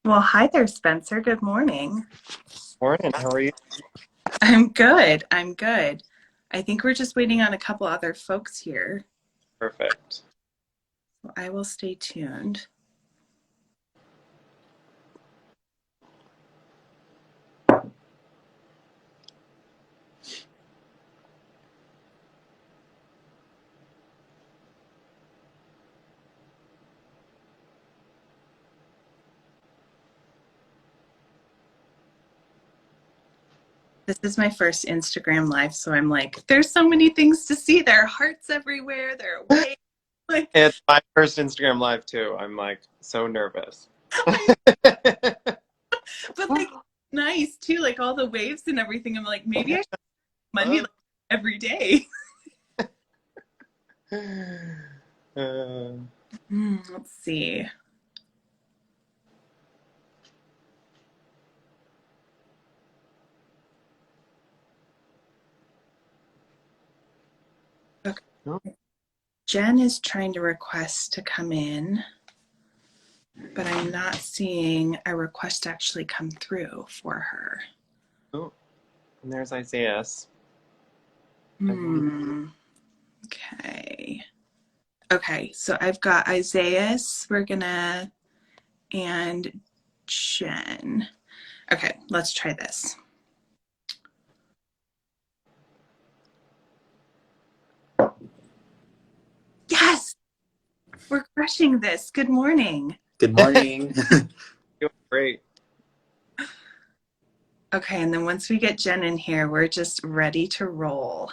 Well, hi there, Spencer. Good morning. Morning, how are you? I'm good. I'm good. I think we're just waiting on a couple other folks here. Perfect. So I will stay tuned. This is my first Instagram live, so I'm like, there's so many things to see. There are hearts everywhere. There are waves. Like, It's my first Instagram live too. I'm like so nervous. but like nice too, like all the waves and everything. I'm like, maybe I should Monday like, every day. Let's see. Okay. Jen is trying to request to come in, but I'm not seeing a request actually come through for her. Oh, and there's Isaias. Okay. Okay, so I've got Isaias, and Jen. Okay, let's try this. Yes! We're crushing this. Good morning. Good morning. Doing great. Okay, and then once we get Jen in here, we're just ready to roll.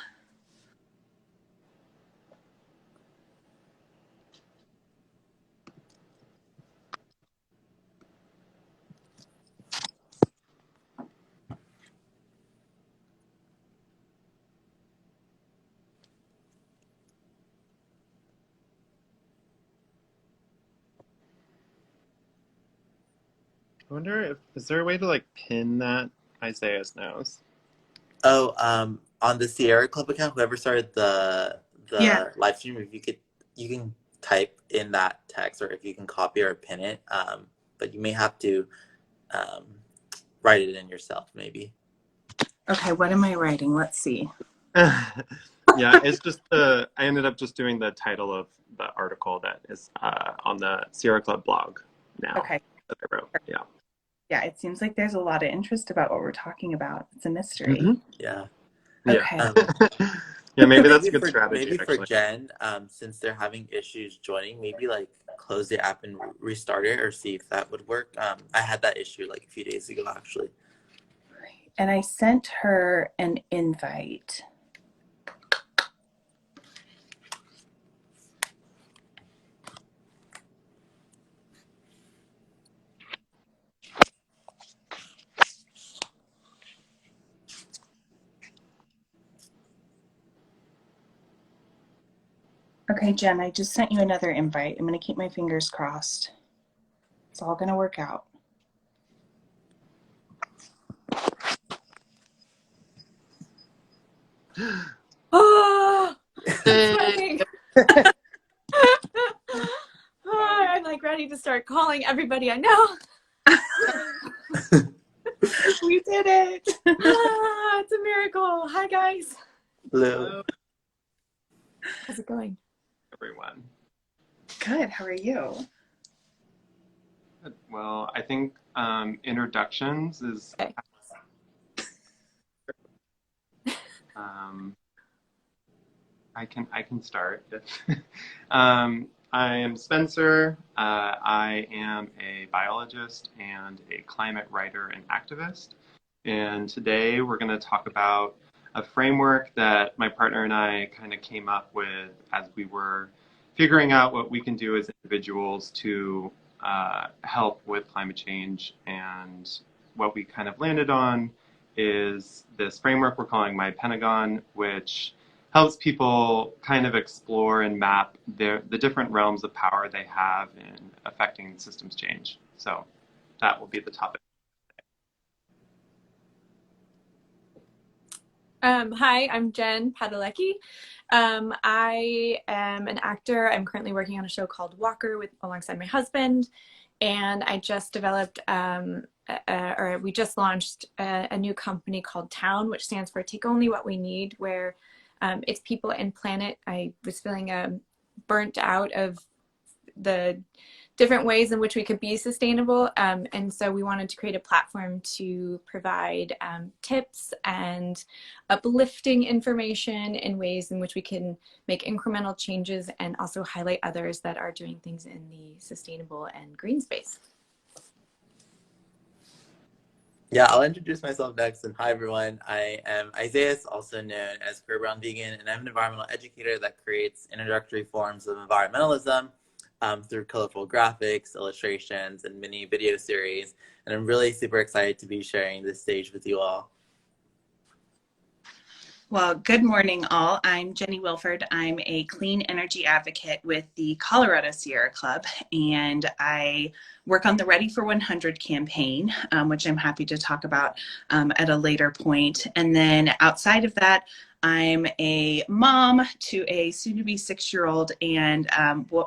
I wonder if is there a way to like pin that Isaias knows? Oh, on the Sierra Club account, whoever started Yeah. the live stream, if you can type in that text, or if you can copy or pin it. But you may have to um, write it in yourself, maybe. Okay, what am I writing? Let's see. Yeah, it's just I ended up just doing the title of the article that is on the Sierra Club blog now Okay. that I wrote. Yeah. Yeah, it seems like there's a lot of interest about what we're talking about. It's a mystery. Yeah. Yeah. Okay. Yeah, maybe that's Maybe a good for strategy maybe for actually. Jen, since they're having issues joining, maybe like close the app and restart it, or see if that would work. I had that issue like a few days ago, actually. And I sent her an invite. Okay, Jen, I just sent you another invite. I'm going to keep my fingers crossed. It's all going to work out. Oh, sweating. Oh, I'm like ready to start calling everybody I know. We did it. It's a miracle. Hi, guys. Hello. How's it going? Everyone. Good. How are you? Well, I think introductions is Okay. um, I can start. I am Spencer. I am a biologist and a climate writer and activist. And today we're going to talk about a framework that my partner and I kind of came up with as we were figuring out what we can do as individuals to help with climate change. And what we kind of landed on is this framework we're calling My Pentagon, which helps people kind of explore and map the different realms of power they have in affecting systems change. So that will be the topic. Hi, I'm Jen Padalecki. I am an actor. I'm currently working on a show called Walker alongside my husband, and I just developed, or we just launched a new company called Town, which stands for Take Only What We Need, where it's people and planet. I was feeling burnt out of the different ways in which we could be sustainable. And so we wanted to create a platform to provide tips and uplifting information in ways in which we can make incremental changes and also highlight others that are doing things in the sustainable and green space. Yeah, I'll introduce myself next. And hi, everyone. I am Isaias, also known as Career Brown Vegan, and I'm an environmental educator that creates introductory forms of environmentalism through colorful graphics, illustrations, and mini video series. And I'm really super excited to be sharing this stage with you all. Well, good morning, all. I'm Jenny Wilford. I'm a clean energy advocate with the Colorado Sierra Club, and I work on the Ready for 100 campaign, which I'm happy to talk about at a later point. And then outside of that, I'm a mom to a soon-to-be 6-year-old, and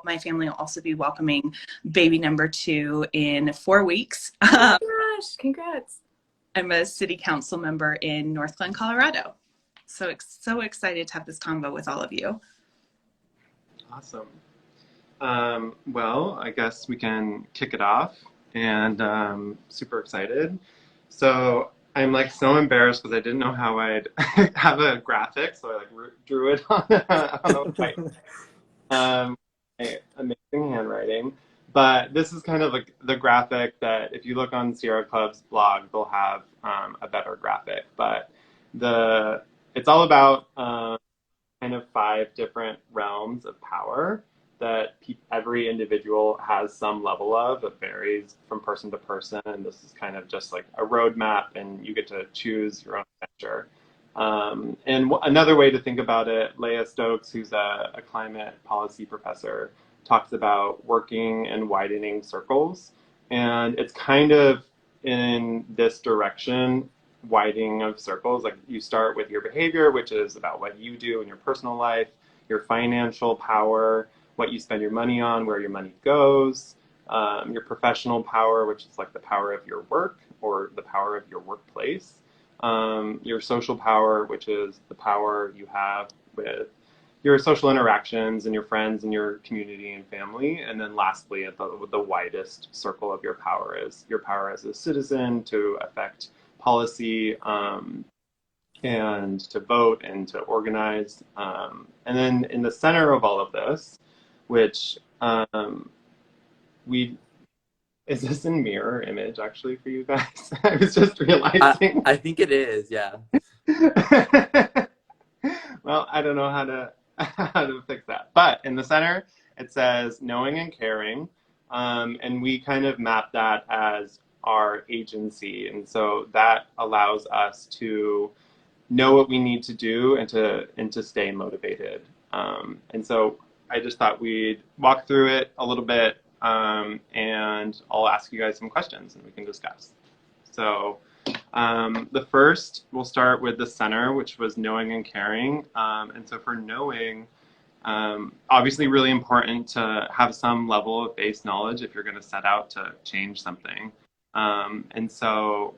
my family will also be welcoming baby number 2 in 4 weeks. Oh my gosh, congrats. I'm a city council member in North Glen, Colorado. So excited to have this convo with all of you. Awesome. Well, I guess we can kick it off, and super excited. So I'm like so embarrassed because I didn't know how I'd have a graphic, so I like drew it on a white. Amazing handwriting. But this is kind of like the graphic that if you look on Sierra Club's blog, they'll have a better graphic. But it's all about kind of 5 different realms of power that every individual has some level of. It varies from person to person, and this is kind of just like a roadmap, and you get to choose your own adventure. And another way to think about it, Leah Stokes, who's a climate policy professor, talks about working and widening circles. And it's kind of in this direction, widening of circles. Like you start with your behavior, which is about what you do in your personal life, your financial power, what you spend your money on, where your money goes, your professional power, which is like the power of your work or the power of your workplace, your social power, which is the power you have with your social interactions and your friends and your community and family. And then lastly, at the widest circle of your power is your power as a citizen to affect policy and to vote and to organize. And then in the center of all of this, which is this in mirror image actually for you guys? I was just realizing. I think it is, yeah. Well, I don't know how to fix that. But in the center, it says knowing and caring. And we kind of map that as our agency. And so that allows us to know what we need to do and to stay motivated. And so I just thought we'd walk through it a little bit, and I'll ask you guys some questions and we can discuss. So the first, we'll start with the center, which was knowing and caring. And so for knowing, obviously really important to have some level of base knowledge if you're going to set out to change something. And so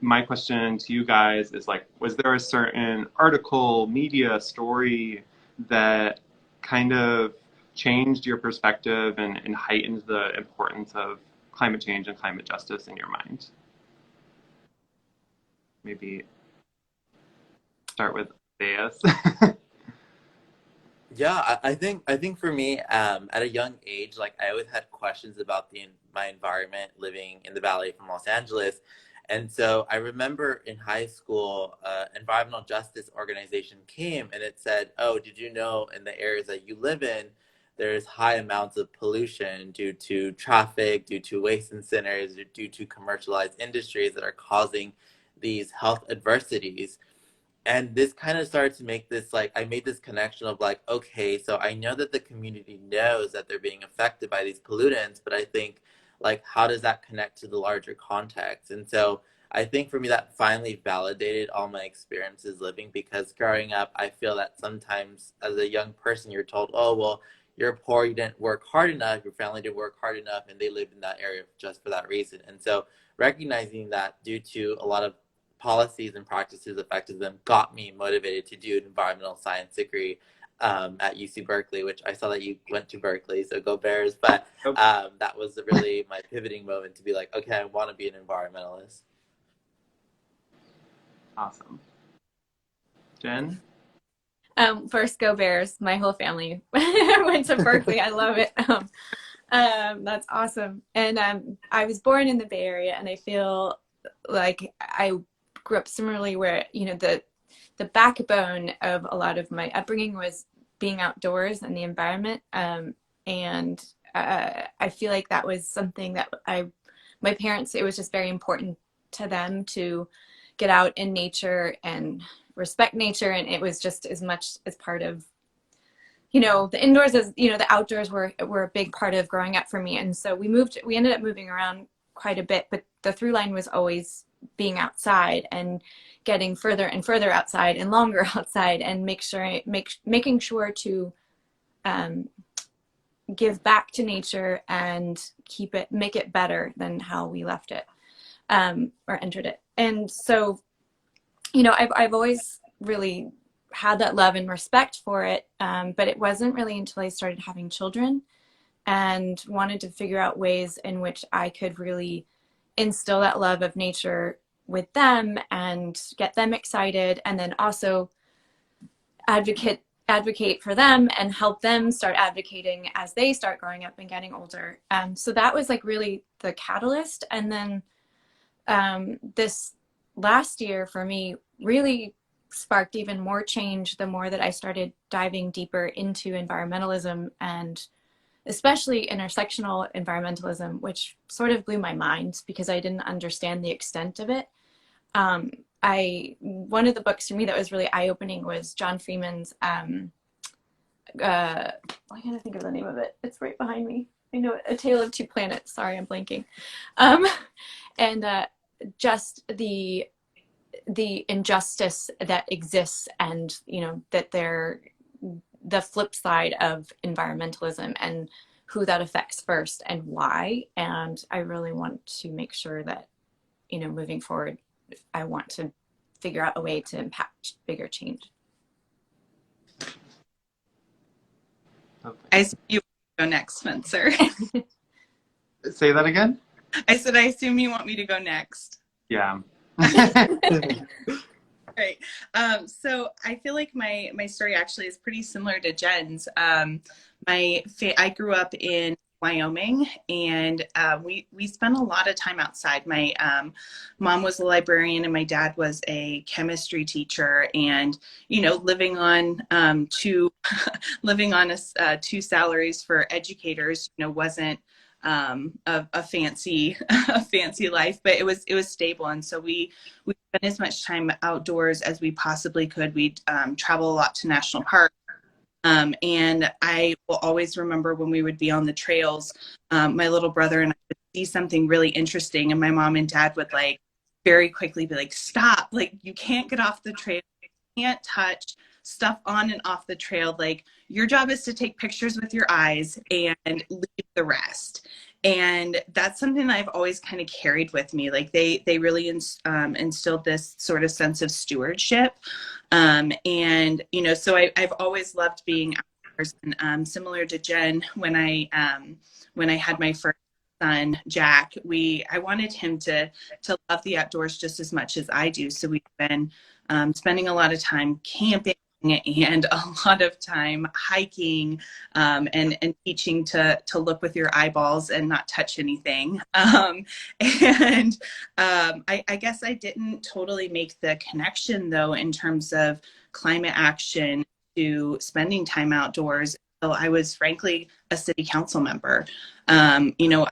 my question to you guys is like, was there a certain article, media, story that kind of changed your perspective and heightened the importance of climate change and climate justice in your mind? Maybe start with Isaias. Yeah, I think for me, at a young age, like I always had questions about my environment living in the Valley from Los Angeles. And so I remember in high school, environmental justice organization came and it said, oh, did you know in the areas that you live in, there's high amounts of pollution due to traffic, due to waste incinerators, due to commercialized industries that are causing these health adversities. And this kind of started to make this, like, I made this connection of like, okay, so I know that the community knows that they're being affected by these pollutants, but I think, like, how does that connect to the larger context? And so I think for me that finally validated all my experiences living, because growing up, I feel that sometimes as a young person, you're told, oh, well, you're poor, you didn't work hard enough, your family didn't work hard enough, and they lived in that area just for that reason. And so recognizing that due to a lot of policies and practices affected them got me motivated to do an environmental science degree at UC Berkeley, which I saw that you went to Berkeley, so go Bears. But that was really my pivoting moment to be like, okay, I want to be an environmentalist. Awesome. Jen? First, go Bears. My whole family went to Berkeley. I love it. That's awesome. And I was born in the Bay Area, and I feel like I grew up similarly where, you know, the backbone of a lot of my upbringing was being outdoors and the environment. And I feel like that was something that my parents, it was just very important to them to get out in nature and respect nature. And it was just as much as part of, you know, the indoors as, you know, the outdoors were a big part of growing up for me. And so we ended up moving around quite a bit, but the through line was always being outside and getting further and further outside and longer outside, and making sure to give back to nature and make it better than how we left it or entered it. And so, you know, I've always really had that love and respect for it, but it wasn't really until I started having children and wanted to figure out ways in which I could really instill that love of nature with them and get them excited, and then also advocate for them and help them start advocating as they start growing up and getting older. So that was like really the catalyst. And then this last year for me really sparked even more change the more that I started diving deeper into environmentalism, and especially intersectional environmentalism, which sort of blew my mind because I didn't understand the extent of it. One of the books for me that was really eye-opening was John Freeman's, I gotta think of the name of it. It's right behind me. I know it, A Tale of Two Planets. Sorry, I'm blanking. And just the injustice that exists, and, you know, that the flip side of environmentalism and who that affects first and why. And I really want to make sure that, you know, moving forward, I want to figure out a way to impact bigger change. I assume you want to go next, Spencer. Say that again? I said, I assume you want me to go next. Yeah. Right. So I feel like my story actually is pretty similar to Jen's. I grew up in Wyoming, and we spent a lot of time outside. My mom was a librarian, and my dad was a chemistry teacher. And, you know, living on two salaries for educators, you know, wasn't a fancy life, but it was stable. And so we spent as much time outdoors as we possibly could. We'd travel a lot to national parks. And I will always remember when we would be on the trails, my little brother and I would see something really interesting, and my mom and dad would like very quickly be like, stop, like you can't get off the trail, you can't touch stuff on and off the trail. Like, your job is to take pictures with your eyes and leave the rest. And that's something that I've always kind of carried with me. Like they really instilled this sort of sense of stewardship. And, you know, so I've always loved being outdoors. And similar to Jen, when I had my first son, Jack, I wanted him to love the outdoors just as much as I do. So we've been spending a lot of time camping and a lot of time hiking, and teaching to look with your eyeballs and not touch anything. I guess I didn't totally make the connection, though, in terms of climate action to spending time outdoors until I was frankly a city council member. You know,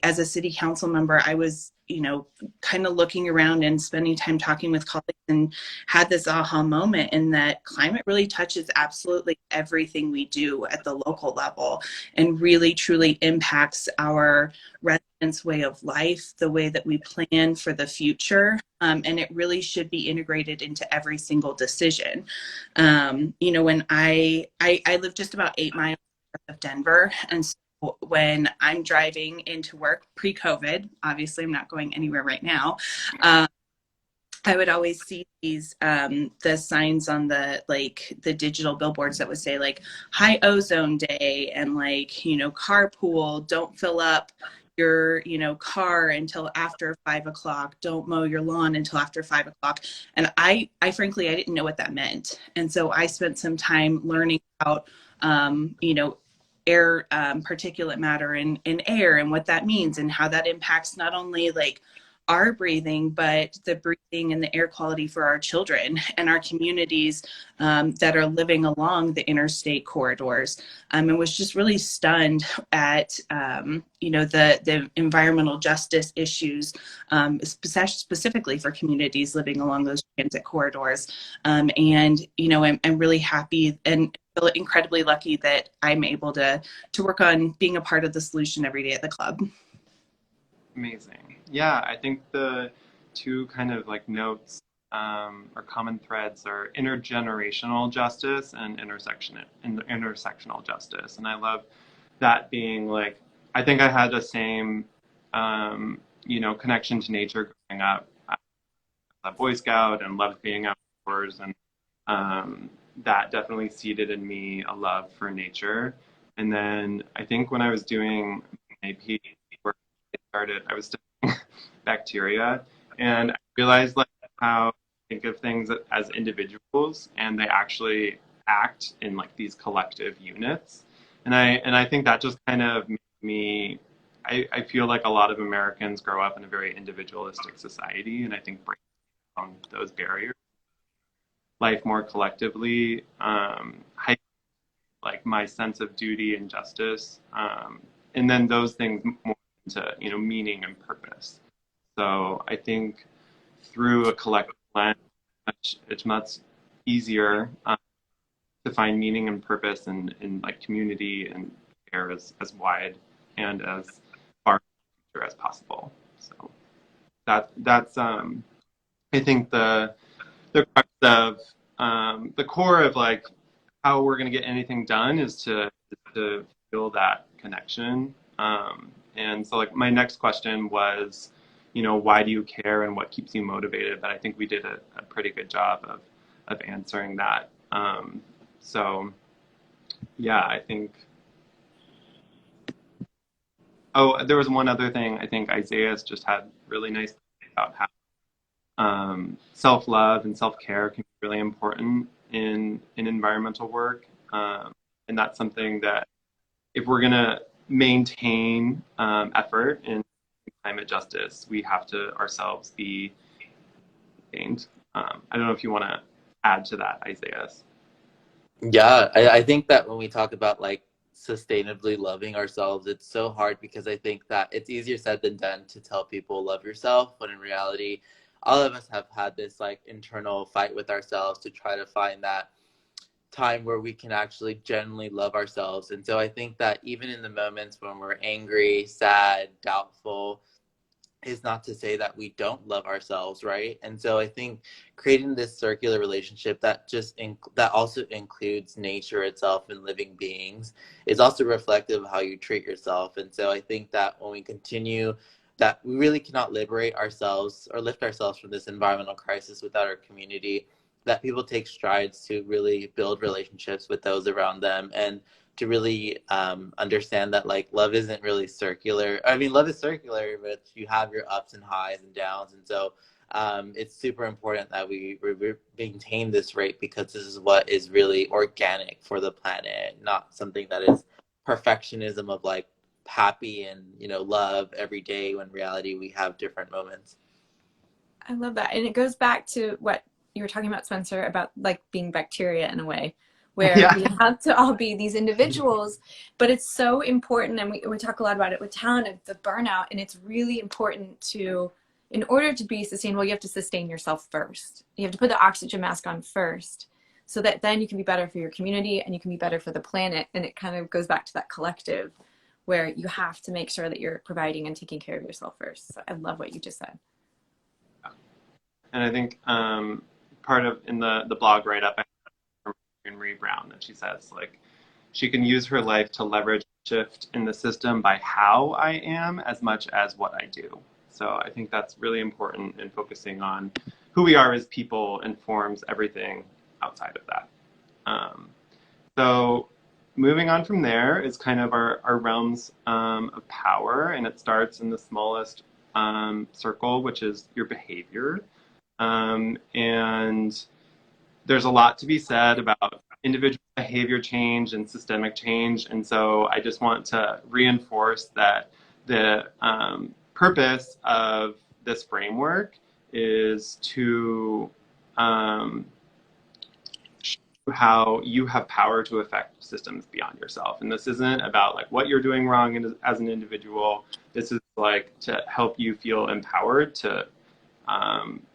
as a city council member, I was you know, kind of looking around and spending time talking with colleagues, and had this aha moment in that climate really touches absolutely everything we do at the local level, and really truly impacts our residents' way of life, the way that we plan for the future. And it really should be integrated into every single decision. You know, when I live just about 8 miles of Denver, and so when I'm driving into work pre-COVID, obviously I'm not going anywhere right now, I would always see these the signs on the digital billboards that would say like high ozone day, and like, you know, carpool, don't fill up your, you know, car until after 5 o'clock, don't mow your lawn until after 5 o'clock. And I frankly, I didn't know what that meant. And so I spent some time learning about, you know, air, particulate matter in air, and what that means, and how that impacts not only like our breathing, but the breathing and the air quality for our children and our communities that are living along the interstate corridors. And was just really stunned at, you know, the environmental justice issues, specifically for communities living along those transit corridors. And, you know, I'm really happy and feel incredibly lucky that I'm able to work on being a part of the solution every day at the club. Amazing. Yeah, I think the two kind of like notes or common threads are intergenerational justice and intersectional justice. And I love that being like, I think I had the same, you know, connection to nature growing up. I was a Boy Scout and loved being outdoors, and that definitely seeded in me a love for nature. And then I think when I was doing my PhD work, I was studying bacteria, and I realized like how I think of things as individuals, and they actually act in like these collective units. And I think that just kind of made me, I feel like a lot of Americans grow up in a very individualistic society, and I think breaking down those barriers, life more collectively, like my sense of duty and justice, and then those things more into, you know, meaning and purpose. So I think through a collective lens, it's much easier to find meaning and purpose in like community and care as wide and as far as possible. So that's I think the crux of the core of like how we're going to get anything done is to feel that connection. And so like my next question was, you know, why do you care and what keeps you motivated? But I think we did a pretty good job of answering that. So yeah, I think, oh, there was one other thing. I think Isaias just had really nice about how self-love and self-care can be really important in environmental work. And that's something that if we're going to maintain effort in climate justice, we have to ourselves be maintained. I don't know if you want to add to that, Isaias. Yeah, I think that when we talk about like sustainably loving ourselves, it's so hard because I think that it's easier said than done to tell people love yourself, when in reality, all of us have had this like internal fight with ourselves to try to find that time where we can actually genuinely love ourselves. And so I think that even in the moments when we're angry, sad, doubtful, is not to say that we don't love ourselves, right? And so I think creating this circular relationship that that also includes nature itself and living beings is also reflective of how you treat yourself. And so I think that when we continue, that we really cannot liberate ourselves or lift ourselves from this environmental crisis without our community, that people take strides to really build relationships with those around them, and to really understand that like love isn't really circular. I mean, love is circular, but you have your ups and highs and downs. And so it's super important that we maintain this rate, because this is what is really organic for the planet, not something that is perfectionism of like happy and, you know, love every day, when in reality we have different moments. I love that. And it goes back to what you were talking about, Spencer, about like being bacteria in a way, where Yeah. we have to all be these individuals, but it's so important. And we talk a lot about it with talent, of the burnout. And it's really important to in order to be sustainable, you have to sustain yourself first. You have to put the oxygen mask on first, so that then you can be better for your community and you can be better for the planet. And it kind of goes back to that collective where you have to make sure that you're providing and taking care of yourself first. So I love what you just said. And I think part of in the blog write-up, I have from Marie Brown that she says, like, she can use her life to leverage shift in the system by how I am as much as what I do. So I think that's really important, in focusing on who we are as people informs everything outside of that. So moving on from there is kind of our realms of power, and it starts in the smallest circle, which is your behavior. And there's a lot to be said about individual behavior change and systemic change. And so I just want to reinforce that the purpose of this framework is to show how you have power to affect systems beyond yourself. And this isn't about like what you're doing wrong as an individual. This is like to help you feel empowered to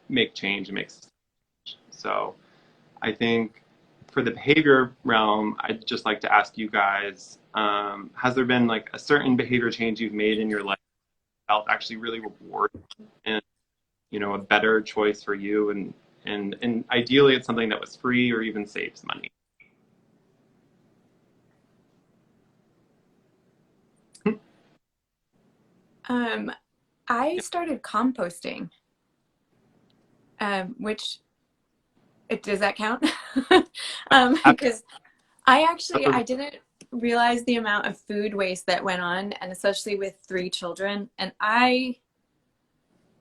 make change and make systems change. So I think for the behavior realm, I'd just like to ask you guys, has there been like a certain behavior change you've made in your life that felt actually really rewarding and, you know, a better choice for you, and ideally it's something that was free or even saves money? I started composting, which does that count? Because I didn't realize the amount of food waste that went on, and especially with 3 children. And I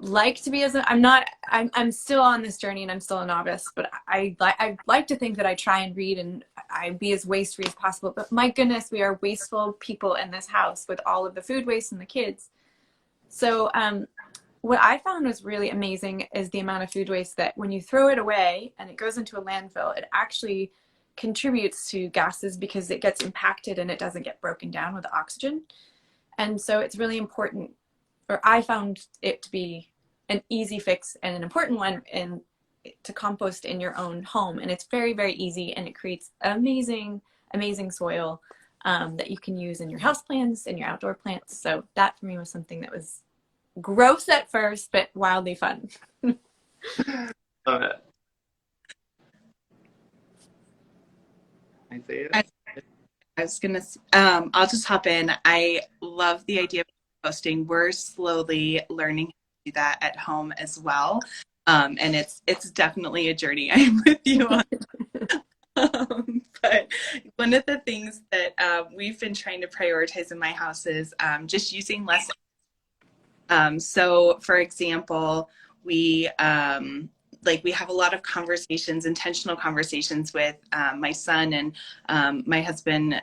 like to be I'm still on this journey and I'm still a novice, but I like to think that I try and read and I be as waste free as possible. But my goodness, we are wasteful people in this house with all of the food waste and the kids. So what I found was really amazing is the amount of food waste that when you throw it away and it goes into a landfill, it actually contributes to gases because it gets impacted and it doesn't get broken down with the oxygen. And so it's really important, or I found it to be an easy fix and an important one to compost in your own home. And it's very, very easy, and it creates amazing, amazing soil that you can use in your houseplants and your outdoor plants. So that for me was something that was gross at first, but wildly fun. Love it. Isaias? I was gonna, I'll just hop in. I love the idea of posting. We're slowly learning how to do that at home as well. And it's definitely a journey. I'm with you on. But one of the things that we've been trying to prioritize in my house is just using less. So for example, we have a lot of conversations, intentional conversations with my son and my husband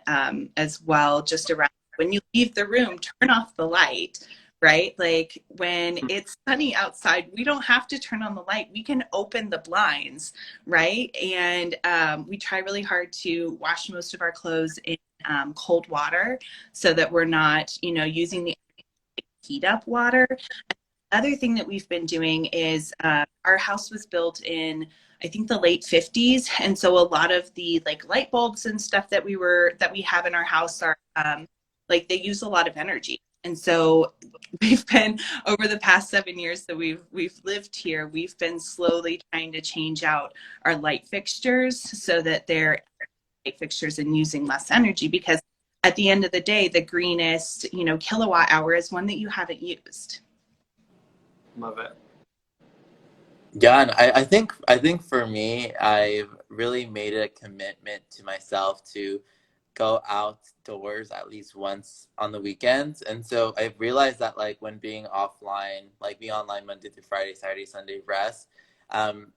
as well, just around when you leave the room, turn off the light, right? Like when it's sunny outside, we don't have to turn on the light. We can open the blinds, right? And we try really hard to wash most of our clothes in cold water so that we're not, using the heat up water. Other thing that we've been doing is our house was built in, I think, the late 50s, and so a lot of the light bulbs and stuff that we have in our house are they use a lot of energy. And so we've been, over the past 7 years that we've lived here, we've been slowly trying to change out our light fixtures so that they're light fixtures and using less energy, because at the end of the day, the greenest kilowatt hour is one that you haven't used. Love it. Yeah, and I think for me, I've really made a commitment to myself to go outdoors at least once on the weekends. And so I've realized that when being offline, being online Monday through Friday, Saturday, Sunday rest,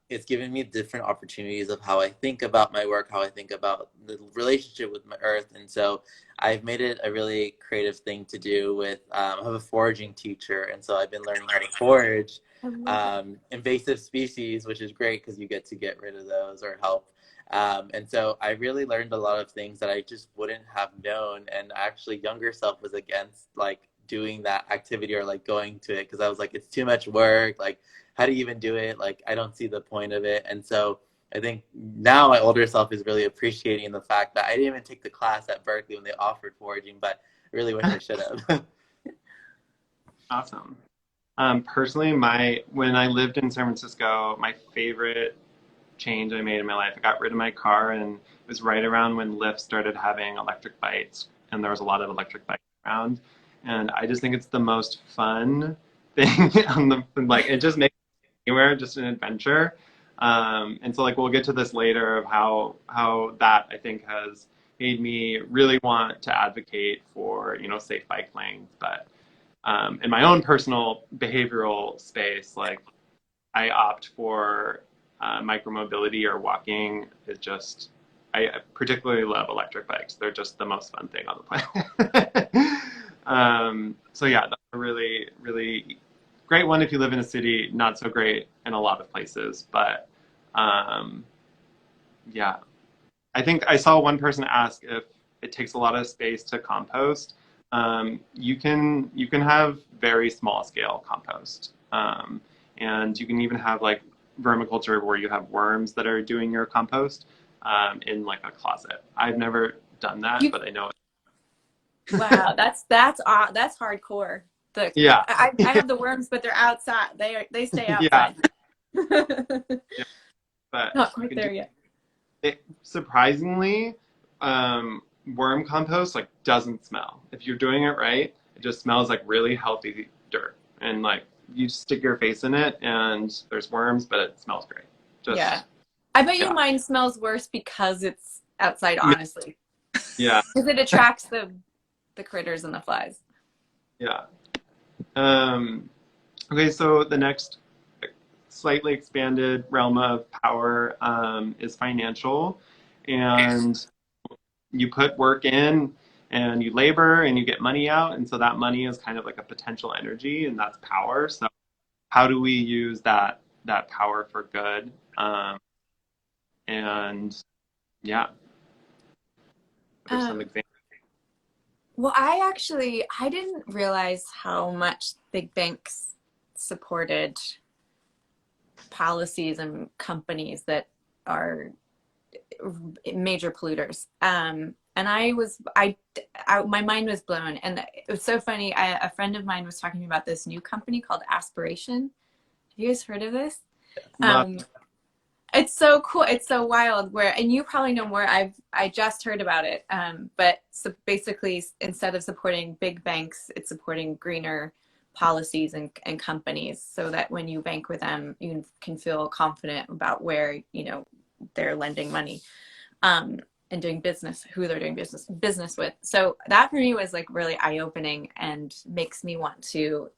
it's given me different opportunities of how I think about my work, how I think about the relationship with my earth. And so I've made it a really creative thing to do with, I have a foraging teacher. And so I've been learning how to forage invasive species, which is great because you get to get rid of those or help. And so I really learned a lot of things that I just wouldn't have known. And actually younger self was against doing that activity or like going to it, because I was like, it's too much work. Like, how do you even do it? Like, I don't see the point of it. And so I think now my older self is really appreciating the fact that I didn't even take the class at Berkeley when they offered foraging, but I really wish I should have. Awesome. Personally, when I lived in San Francisco, my favorite change I made in my life, I got rid of my car, and it was right around when Lyft started having electric bikes, and there was a lot of electric bikes around. And I just think it's the most fun thing like it just makes anywhere just an adventure. And so like we'll get to this later of how that I think has made me really want to advocate for, safe bike lanes. But in my own personal behavioral space, like I opt for micromobility or walking. I particularly love electric bikes. They're just the most fun thing on the planet. So yeah, that's a really, really great one if you live in a city, not so great in a lot of places. But yeah, I think I saw one person ask if it takes a lot of space to compost. You can have very small scale compost. And you can even have like vermiculture where you have worms that are doing your compost in like a closet. I've never done that, but I know it. Wow, that's hardcore. Yeah. I have the worms, but they're outside. They stay Yeah. outside. Yeah. But Not quite there yet. Surprisingly, worm compost like doesn't smell. If you're doing it right, it just smells like really healthy dirt. And like you stick your face in it and there's worms, but it smells great. Yeah. I bet you mine smells worse because it's outside, honestly. Yeah. Because it attracts the critters and the flies. Yeah. Okay, so the next slightly expanded realm of power is financial. And you put work in and you labor and you get money out. And so that money is kind of like a potential energy, and that's power. So how do we use that power for good? And yeah, there's some examples. Well, I didn't realize how much big banks supported policies and companies that are major polluters. And my mind was blown. And it was so funny. A friend of mine was talking about this new company called Aspiration. Have you guys heard of this? It's so cool. It's so wild. And you probably know more. I just heard about it. But so basically, instead of supporting big banks, it's supporting greener policies and companies, so that when you bank with them, you can feel confident about where they're lending money, and doing business, who they're doing business with. So that for me was like really eye-opening and makes me want to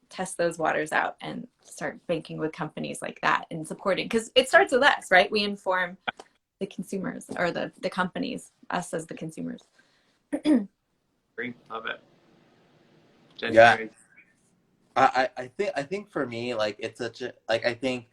test those waters out and start banking with companies like that and supporting, because it starts with us, right? We inform the consumers, or the companies, us as the consumers. Great, love it. Jenny, Yeah. I think for me, like, it's such a, like, I think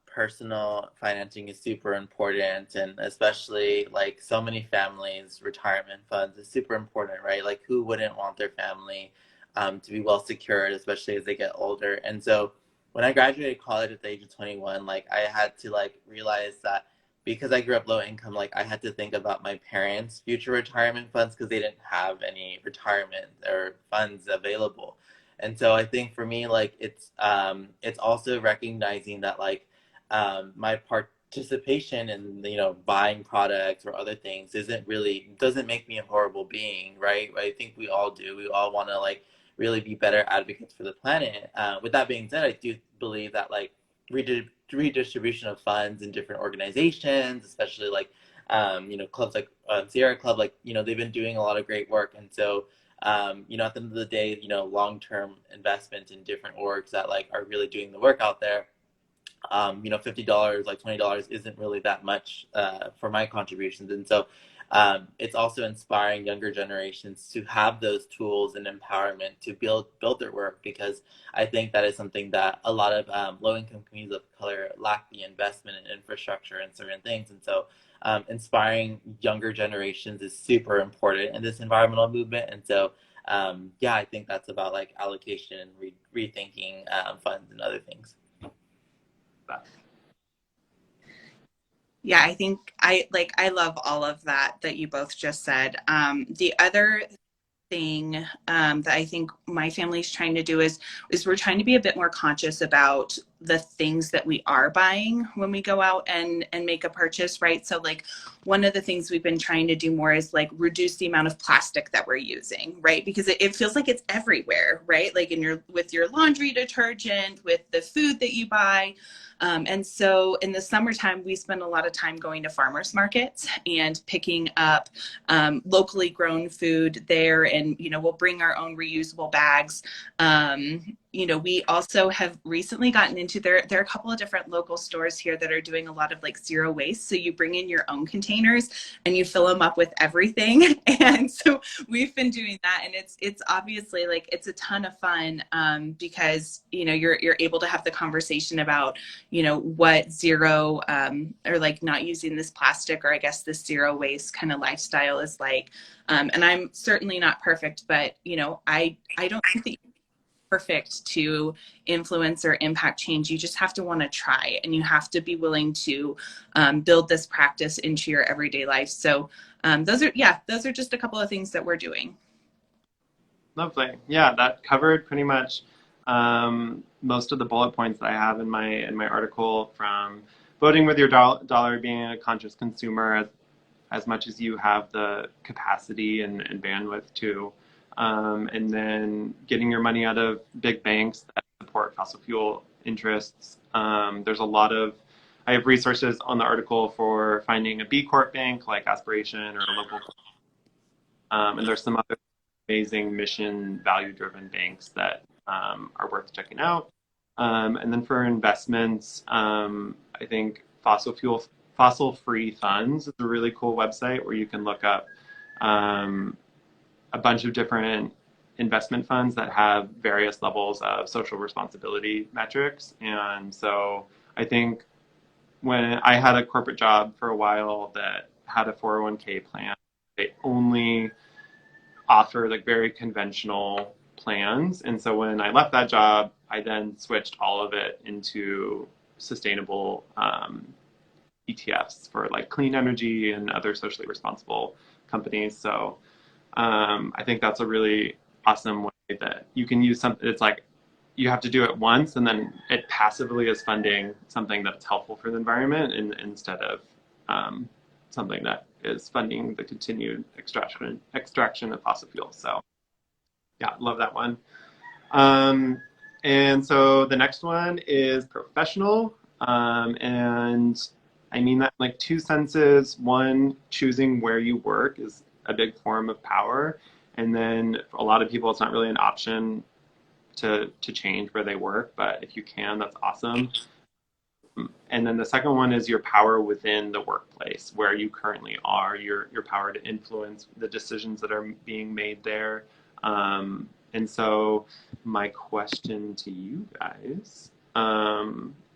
personal financing is super important, and especially like so many families, retirement funds is super important, right? Like, who wouldn't want their family to be well secured, especially as they get older? And so when I graduated college at the age of 21, like, I had to like realize that because I grew up low income, like, I had to think about my parents' future retirement funds, because they didn't have any retirement or funds available. And so I think for me, like, it's also recognizing that, like, my participation in, buying products or other things doesn't make me a horrible being, right? I think we all do. We all want to like really be better advocates for the planet. With that being said, I do believe that like redistribution of funds in different organizations, especially like clubs like Sierra Club, like they've been doing a lot of great work. And so at the end of the day, long-term investment in different orgs that like are really doing the work out there, $50, like $20 isn't really that much for my contributions. And so it's also inspiring younger generations to have those tools and empowerment to build their work, because I think that is something that a lot of low-income communities of color lack the investment in infrastructure and certain things. And so inspiring younger generations is super important in this environmental movement. And so Yeah, I think that's about like allocation and rethinking funds and other things. Yeah, I think I love all of that you both just said. The other thing that I think my family's trying to do is we're trying to be a bit more conscious about the things that we are buying when we go out and make a purchase, right? So like one of the things we've been trying to do more is like reduce the amount of plastic that we're using, right? Because it feels like it's everywhere, right? Like with your laundry detergent, with the food that you buy. And so in the summertime, we spend a lot of time going to farmers markets and picking up locally grown food there. And, we'll bring our own reusable bags. We also have recently gotten into there are a couple of different local stores here that are doing a lot of like zero waste. So you bring in your own containers and you fill them up with everything. And so we've been doing that, and it's obviously like it's a ton of fun because you're able to have the conversation about what zero or like not using this plastic, or I guess this zero waste kind of lifestyle is like. And I'm certainly not perfect, but I don't think that perfect to influence or impact change. You just have to want to try, and you have to be willing to build this practice into your everyday life. So those are just a couple of things that we're doing. Lovely. Yeah, that covered pretty much most of the bullet points that I have in my article, from voting with your dollar, being a conscious consumer as much as you have the capacity and bandwidth to, and then getting your money out of big banks that support fossil fuel interests. There's a lot of, I have resources on the article for finding a B Corp bank like Aspiration or a local, and there's some other amazing mission value driven banks that are worth checking out. And then for investments, I think Fossil Free Funds is a really cool website where you can look up a bunch of different investment funds that have various levels of social responsibility metrics. And so I think when I had a corporate job for a while that had a 401k plan, they only offer like very conventional plans. And so when I left that job, I then switched all of it into sustainable ETFs for like clean energy and other socially responsible companies. So I think that's a really awesome way that you can use something. It's like you have to do it once, and then it passively is funding something that's helpful for the environment, instead of something that is funding the continued extraction of fossil fuels. So yeah, love that one. And so the next one is professional. And I mean that in like two senses. One, choosing where you work is a big form of power. And then for a lot of people, it's not really an option to change where they work, but if you can, that's awesome. And then the second one is your power within the workplace where you currently are, your power to influence the decisions that are being made there. And so my question to you guys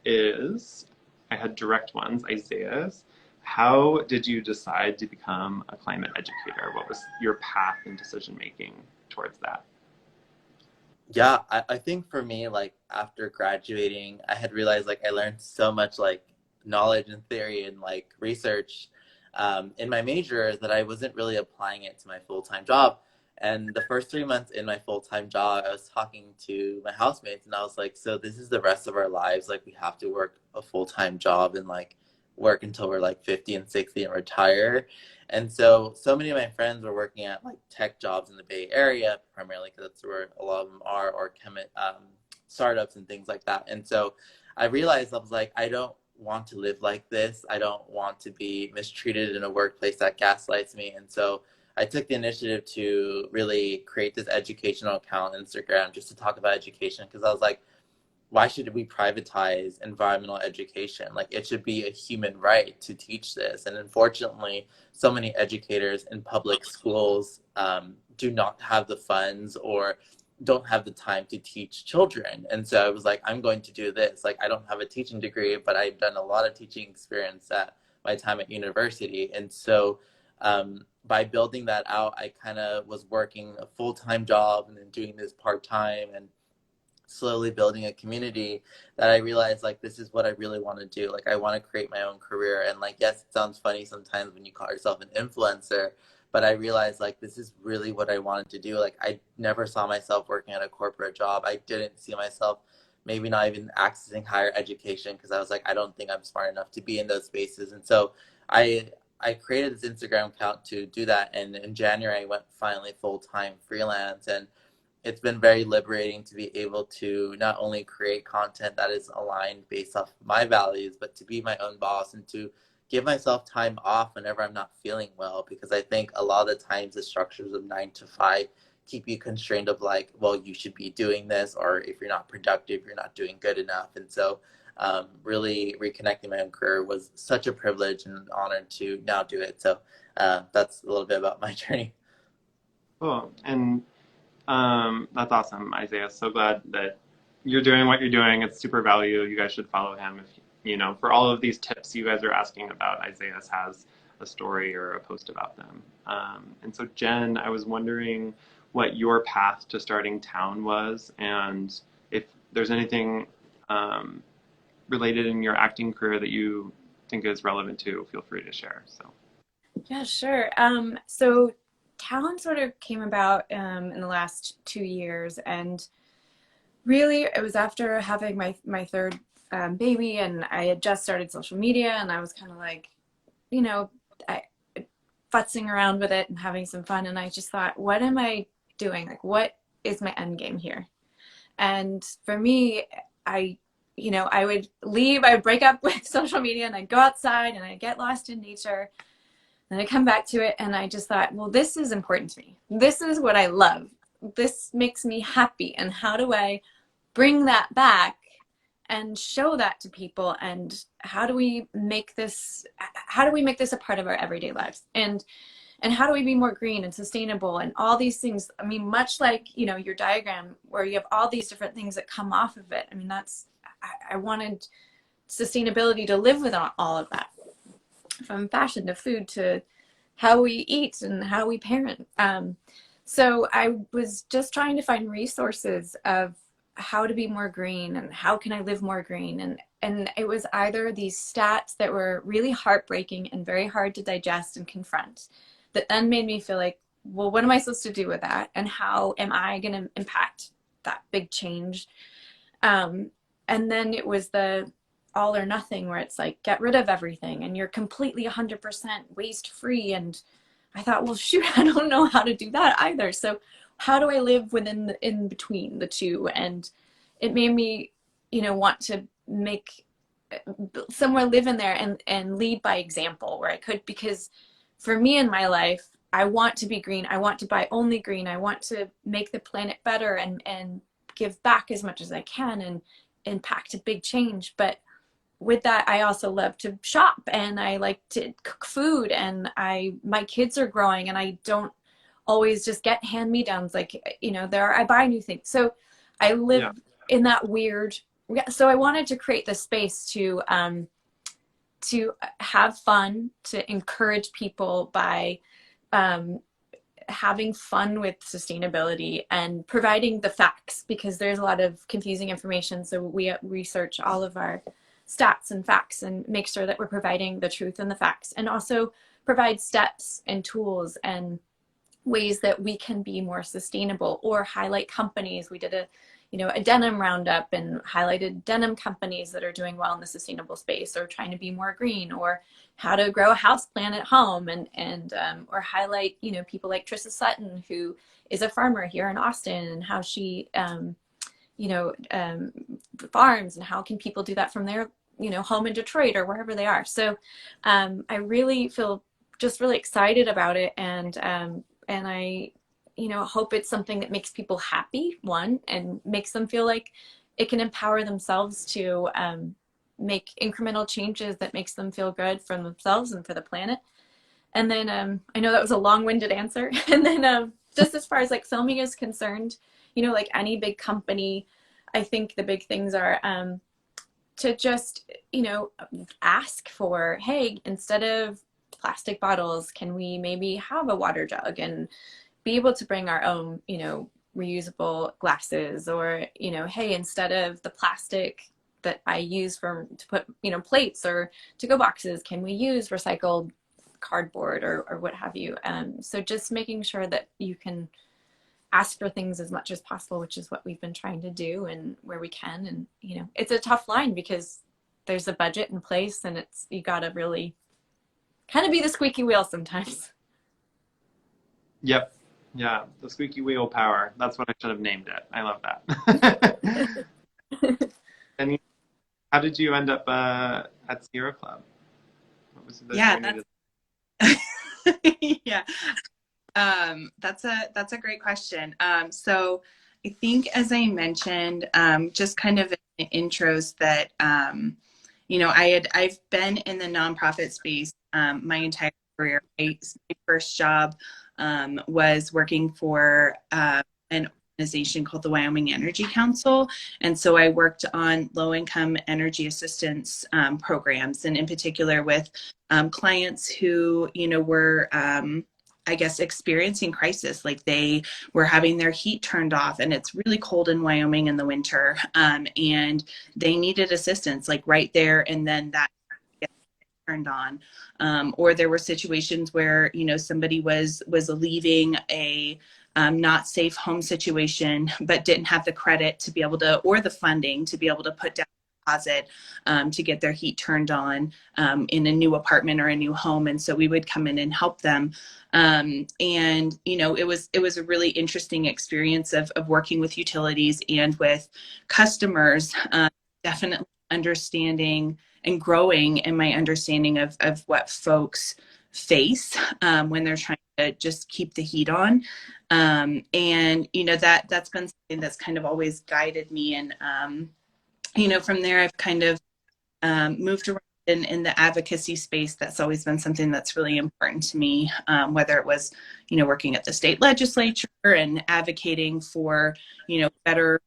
is, I had direct ones. Isaias, how did you decide to become a climate educator? What was your path in decision making towards that? Yeah, I think for me, like after graduating, I had realized like I learned so much like knowledge and theory and like research in my major that I wasn't really applying it to my full-time job. And the first 3 months in my full-time job, I was talking to my housemates and I was like, so this is the rest of our lives. Like we have to work a full-time job and like work until we're like 50 and 60 and retire. And so many of my friends were working at like tech jobs in the Bay Area, primarily because that's where a lot of them are, or startups and things like that. And so I realized I was like, I don't want to live like this. I don't want to be mistreated in a workplace that gaslights me. And so I took the initiative to really create this educational account on Instagram just to talk about education, because I was like, why should we privatize environmental education? Like it should be a human right to teach this. And unfortunately, so many educators in public schools do not have the funds or don't have the time to teach children. And so I was like, I'm going to do this. Like I don't have a teaching degree, but I've done a lot of teaching experience at my time at university. And so by building that out, I kind of was working a full-time job and then doing this part-time and slowly building a community that I realized like this is what I really want to do. Like I want to create my own career. And like, yes, it sounds funny sometimes when you call yourself an influencer, but I realized like this is really what I wanted to do. Like I never saw myself working at a corporate job. I didn't see myself maybe not even accessing higher education because I was like, I don't think I'm smart enough to be in those spaces. And so I created this Instagram account to do that. And in January, I went finally full-time freelance. And it's been very liberating to be able to not only create content that is aligned based off my values, but to be my own boss and to give myself time off whenever I'm not feeling well. Because I think a lot of the times the structures of 9 to 5 keep you constrained of like, well, you should be doing this, or if you're not productive, you're not doing good enough. And so really reconnecting my own career was such a privilege and an honor to now do it. So that's a little bit about my journey. Cool. And that's awesome, Isaiah. So glad that you're doing what you're doing. It's super value. You guys should follow him. If you know, for all of these tips you guys are asking about, Isaias has a story or a post about them. And so Jen, I was wondering what your path to starting Town was, and if there's anything related in your acting career that you think is relevant too, feel free to share. So Yeah, sure. So Talent sort of came about in the last 2 years, and really it was after having my third baby, and I had just started social media, and I was kind of like, you know, futzing around with it and having some fun, and I just thought, what am I doing? Like, what is my end game here? And for me, I would leave, I would break up with social media, and I'd go outside and I'd get lost in nature. Then I come back to it, and I just thought, well, this is important to me. This is what I love. This makes me happy. And how do I bring that back and show that to people? And how do we make this a part of our everyday lives? And how do we be more green and sustainable and all these things? I mean, much like, you know, your diagram where you have all these different things that come off of it. I mean, I wanted sustainability to live within all of that. From fashion to food to how we eat and how we parent. So I was just trying to find resources of how to be more green and how can I live more green. And it was either these stats that were really heartbreaking and very hard to digest and confront that then made me feel like, well, what am I supposed to do with that? And how am I going to impact that big change? And then it was the all or nothing, where it's like, get rid of everything and you're completely 100% waste free. And I thought, well, shoot, I don't know how to do that either. So how do I live in between the two? And it made me, you know, want to make somewhere live in there and lead by example where I could, because for me in my life, I want to be green. I want to buy only green. I want to make the planet better and give back as much as I can and impact a big change. But with that, I also love to shop and I like to cook food, and my kids are growing, and I don't always just get hand-me-downs. Like, you know, I buy new things. So I live in that weird, so I wanted to create this space to have fun, to encourage people by having fun with sustainability and providing the facts, because there's a lot of confusing information. So we research all of our stats and facts and make sure that we're providing the truth and the facts, and also provide steps and tools and ways that we can be more sustainable, or highlight companies. We did a denim roundup and highlighted denim companies that are doing well in the sustainable space or trying to be more green, or how to grow a house plant at home, and or highlight, you know, people like Trissa Sutton, who is a farmer here in Austin, and how she farms, and how can people do that from their, you know, home in Detroit or wherever they are. So I really feel just really excited about it, and I, you know, hope it's something that makes people happy, one, and makes them feel like it can empower themselves to make incremental changes that makes them feel good for themselves and for the planet. And then I know that was a long-winded answer. And then just as far as like filming is concerned, you know, like any big company, I think the big things are to just, you know, ask for, hey, instead of plastic bottles? Can we maybe have a water jug and be able to bring our own, reusable glasses? Or, hey, instead of the plastic that I use to put, plates or to-go boxes, can we use recycled cardboard or what have you? So just making sure that you can ask for things as much as possible, which is what we've been trying to do and where we can. And, it's a tough line because there's a budget in place, and you got to really kind of be the squeaky wheel sometimes. Yep. Yeah, the squeaky wheel power. That's what I should have named it. I love that. And how did you end up at Sierra Club? What was the Yeah, journey yeah. That's a great question. So I think, as I mentioned, just kind of in the intros, that I've been in the nonprofit space my entire career. My first job was working for an organization called the Wyoming Energy Council, and so I worked on low-income energy assistance programs, and in particular with clients who were I guess experiencing crisis, like they were having their heat turned off, and it's really cold in Wyoming in the winter, and they needed assistance like right there and then that turned on. Or there were situations where somebody was leaving a not safe home situation, but didn't have the credit to be able to, or the funding to be able to put down a deposit to get their heat turned on in a new apartment or a new home. And so we would come in and help them. And it was a really interesting experience of working with utilities and with customers, definitely understanding and growing in my understanding of what folks face when they're trying to just keep the heat on. And that's been something that's kind of always guided me. And from there I've kind of moved around in the advocacy space. That's always been something that's really important to me, whether it was working at the state legislature and advocating for better,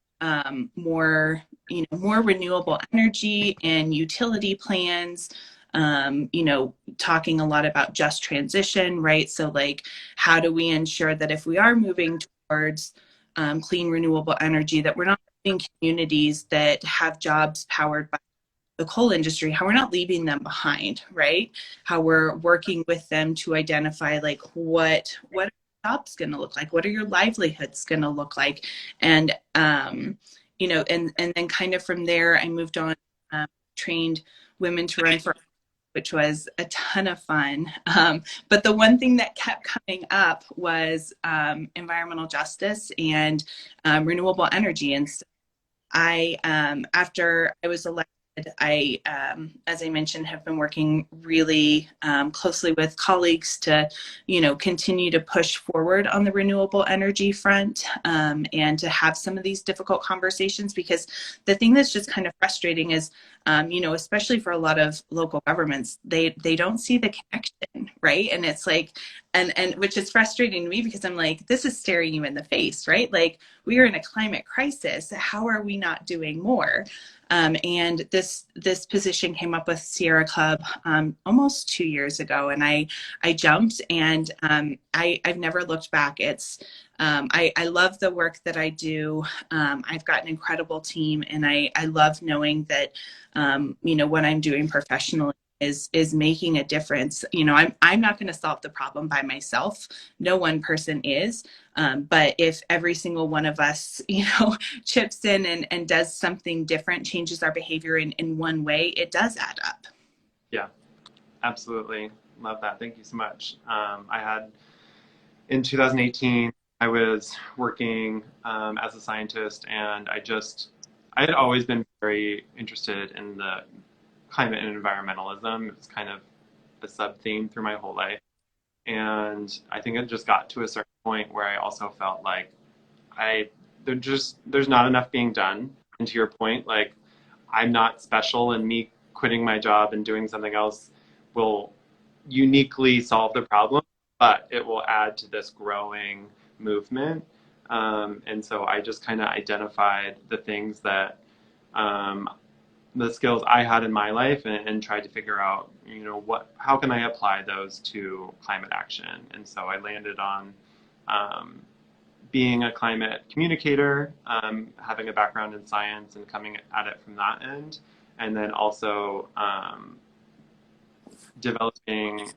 more renewable energy and utility plans, talking a lot about just transition, right? So like, how do we ensure that if we are moving towards clean renewable energy, that we're not in communities that have jobs powered by the coal industry, how we're not leaving them behind, right? How we're working with them to identify like what are jobs going to look like, what are your livelihoods going to look like, and and then kind of from there I moved on, trained women to run for, which was a ton of fun. But the one thing that kept coming up was environmental justice and renewable energy. And so after I was elected, I, as I mentioned, have been working really closely with colleagues to, continue to push forward on the renewable energy front, and to have some of these difficult conversations, because the thing that's just kind of frustrating is, especially for a lot of local governments, they don't see the connection, right? And it's like, and which is frustrating to me, because I'm like, this is staring you in the face, right? Like, we are in a climate crisis. How are we not doing more? And this position came up with Sierra Club almost 2 years ago, and I jumped, and I've never looked back. It's I love the work that I do. I've got an incredible team, and I love knowing that what I'm doing professionally is making a difference. I'm not going to solve the problem by myself. No one person is. But if every single one of us, chips in and does something different, changes our behavior in one way, it does add up. Yeah, absolutely. Love that. Thank you so much. In 2018, I was working as a scientist, and I had always been very interested in the climate and environmentalism. It was kind of a sub-theme through my whole life. And I think it just got to a certain point where I also felt like there's not enough being done. And to your point, like, I'm not special, and me quitting my job and doing something else will uniquely solve the problem, but it will add to this growing movement. And so I just kind of identified the things that the skills I had in my life and tried to figure out, how can I apply those to climate action? And so I landed on um, being a climate communicator, having a background in science and coming at it from that end, and then also developing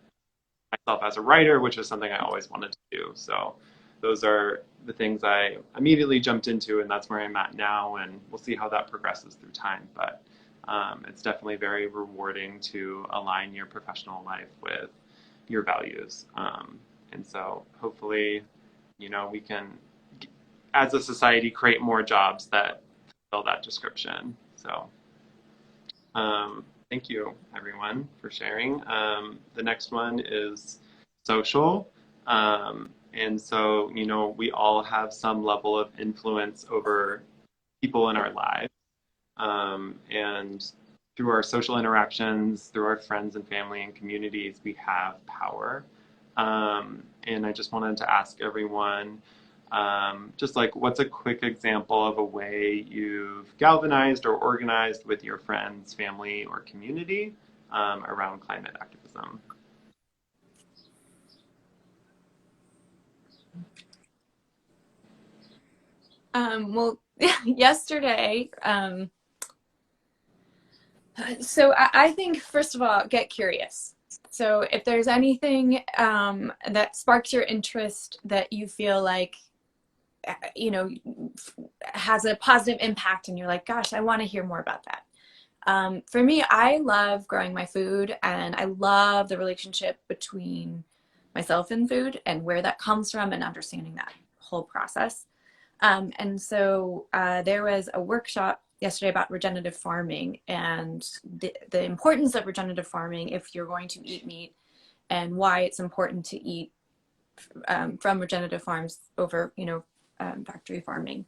myself as a writer, which is something I always wanted to do. So those are the things I immediately jumped into, and that's where I'm at now, and we'll see how that progresses through time. But it's definitely very rewarding to align your professional life with your values. And so hopefully, we can, as a society, create more jobs that fill that description. So thank you, everyone, for sharing. The next one is social. And so, we all have some level of influence over people in our lives. And through our social interactions, through our friends and family and communities, we have power. And I just wanted to ask everyone, just like, what's a quick example of a way you've galvanized or organized with your friends, family, or community around climate activism? Well, yesterday, so I think, first of all, get curious. So if there's anything that sparks your interest that you feel like, has a positive impact and you're like, gosh, I want to hear more about that. For me, I love growing my food, and I love the relationship between myself and food and where that comes from and understanding that whole process. And so there was a workshop yesterday about regenerative farming and the importance of regenerative farming if you're going to eat meat, and why it's important to eat from regenerative farms over, factory farming.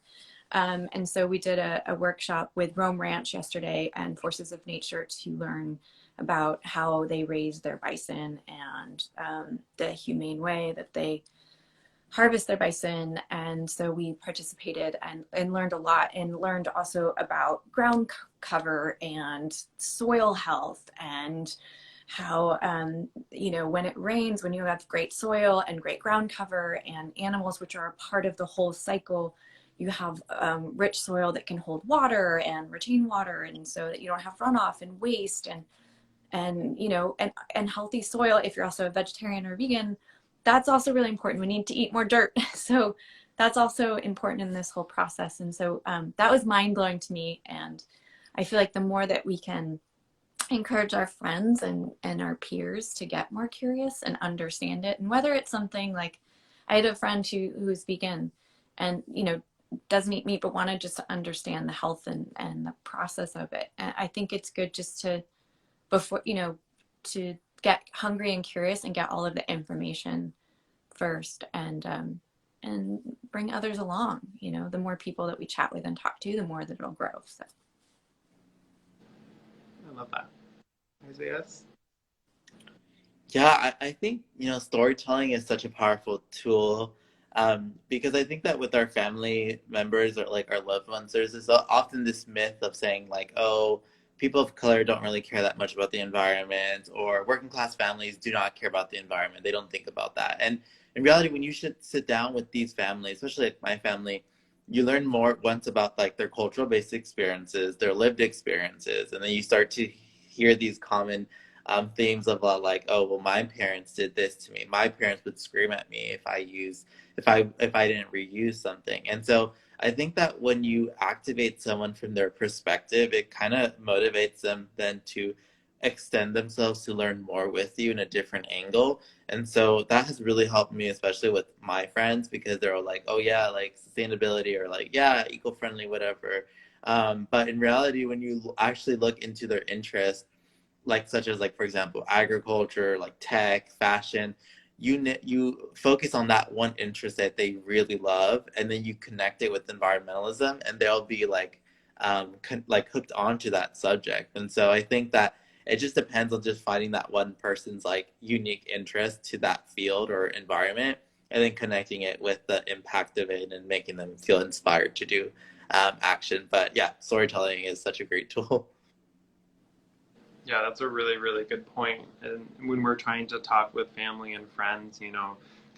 And so we did a workshop with Rome Ranch yesterday and Forces of Nature to learn about how they raise their bison and the humane way that they harvest their bison. And so we participated and learned a lot, and learned also about ground cover and soil health, and how, when it rains, when you have great soil and great ground cover and animals, which are a part of the whole cycle, you have rich soil that can hold water and retain water, and so that you don't have runoff and waste, and healthy soil. If you're also a vegetarian or vegan, that's also really important. We need to eat more dirt. So that's also important in this whole process. And so that was mind-blowing to me. And I feel like the more that we can encourage our friends and our peers to get more curious and understand it, and whether it's something like, I had a friend who's vegan and, doesn't eat meat, but wanted just to understand the health and the process of it. And I think it's good just to, before, to get hungry and curious and get all of the information first, and bring others along. The more people that we chat with and talk to, the more that it'll grow. So I love that. Isaias? Yeah, I think, storytelling is such a powerful tool, because I think that with our family members or like our loved ones, there's often this myth of saying like, oh, people of color don't really care that much about the environment, or working class families do not care about the environment. They don't think about that. And in reality, when you should sit down with these families, especially like my family, you learn more once about like their cultural based experiences, their lived experiences, and then you start to hear these common themes of like, oh, well, my parents did this to me. My parents would scream at me if I didn't reuse something. And so I think that when you activate someone from their perspective, it kind of motivates them then to extend themselves to learn more with you in a different angle. And so that has really helped me, especially with my friends, because they're all like, oh yeah, like sustainability, or like, yeah, eco-friendly, whatever. But in reality, when you actually look into their interests, like such as like, for example, agriculture, like tech, fashion, you focus on that one interest that they really love, and then you connect it with environmentalism, and they'll be like like hooked onto that subject. And so I think that it just depends on just finding that one person's like unique interest to that field or environment, and then connecting it with the impact of it and making them feel inspired to do action. But yeah, storytelling is such a great tool. Yeah, that's a really, really good point. And when we're trying to talk with family and friends,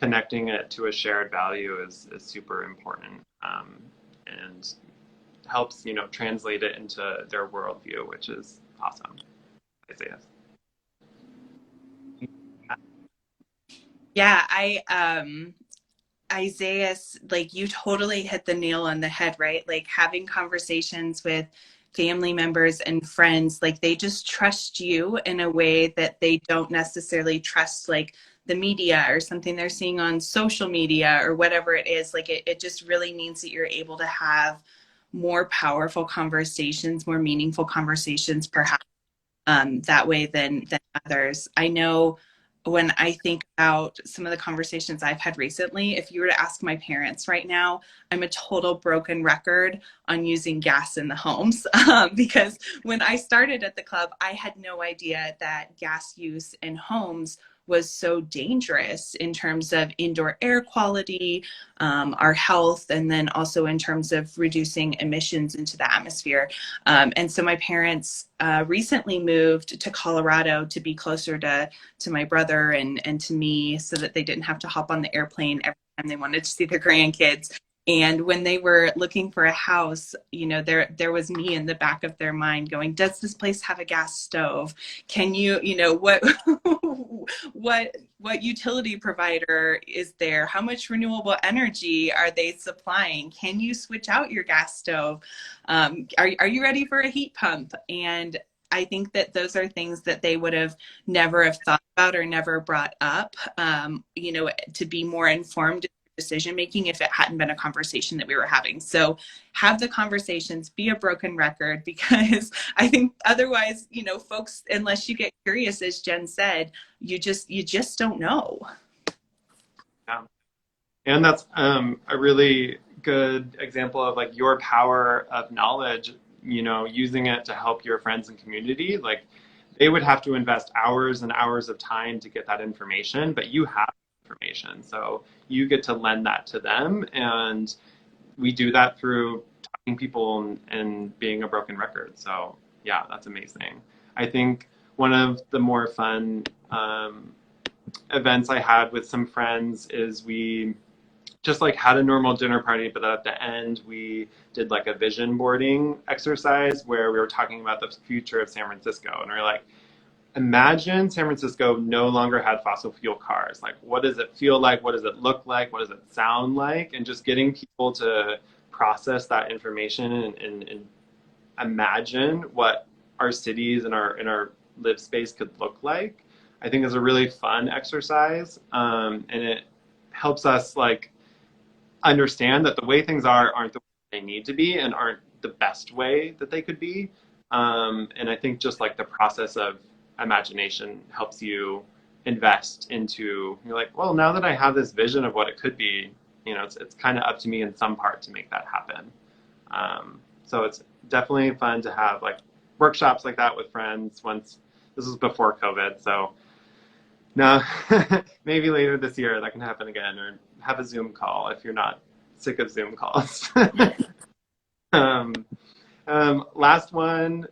connecting it to a shared value is super important, and helps, translate it into their worldview, which is awesome. Isaiah. Yeah, Isaias, like you totally hit the nail on the head, right? Like having conversations with family members and friends, like they just trust you in a way that they don't necessarily trust like the media or something they're seeing on social media or whatever it is. Like it just really means that you're able to have more powerful conversations, more meaningful conversations, perhaps that way than others. I know when I think about some of the conversations I've had recently, if you were to ask my parents right now, I'm a total broken record on using gas in the homes because when I started at the club, I had no idea that gas use in homes was so dangerous in terms of indoor air quality, our health, and then also in terms of reducing emissions into the atmosphere. And so my parents recently moved to Colorado to be closer to my brother and to me so that they didn't have to hop on the airplane every time they wanted to see their grandkids. And when they were looking for a house, there was me in the back of their mind going, does this place have a gas stove? Can you, what what utility provider is there? How much renewable energy are they supplying? Can you switch out your gas stove? Are you ready for a heat pump? And I think that those are things that they would have never have thought about or never brought up, to be more informed decision making if it hadn't been a conversation that we were having. So have the conversations, be a broken record, because I think otherwise, folks, unless you get curious, as Jen said, you just don't know. Yeah. And that's a really good example of like your power of knowledge, using it to help your friends and community. Like they would have to invest hours and hours of time to get that information, but you have information. So you get to lend that to them. And we do that through talking people and being a broken record. So yeah, that's amazing. I think one of the more fun events I had with some friends is we just like had a normal dinner party, but at the end we did like a vision boarding exercise where we were talking about the future of San Francisco. And we are like, imagine San Francisco no longer had fossil fuel cars. Like, what does it feel like? What does it look like? What does it sound like? And just getting people to process that information and imagine what our cities and our live space could look like, I think is a really fun exercise. And it helps us like understand that the way things aren't the way they need to be and aren't the best way that they could be. And I think just like the process of imagination helps you invest into, you're like, well, now that I have this vision of what it could be, it's kind of up to me in some part to make that happen. So it's definitely fun to have like workshops like that with friends once. This was before COVID, so now maybe later this year that can happen again, or have a Zoom call if you're not sick of Zoom calls. Last one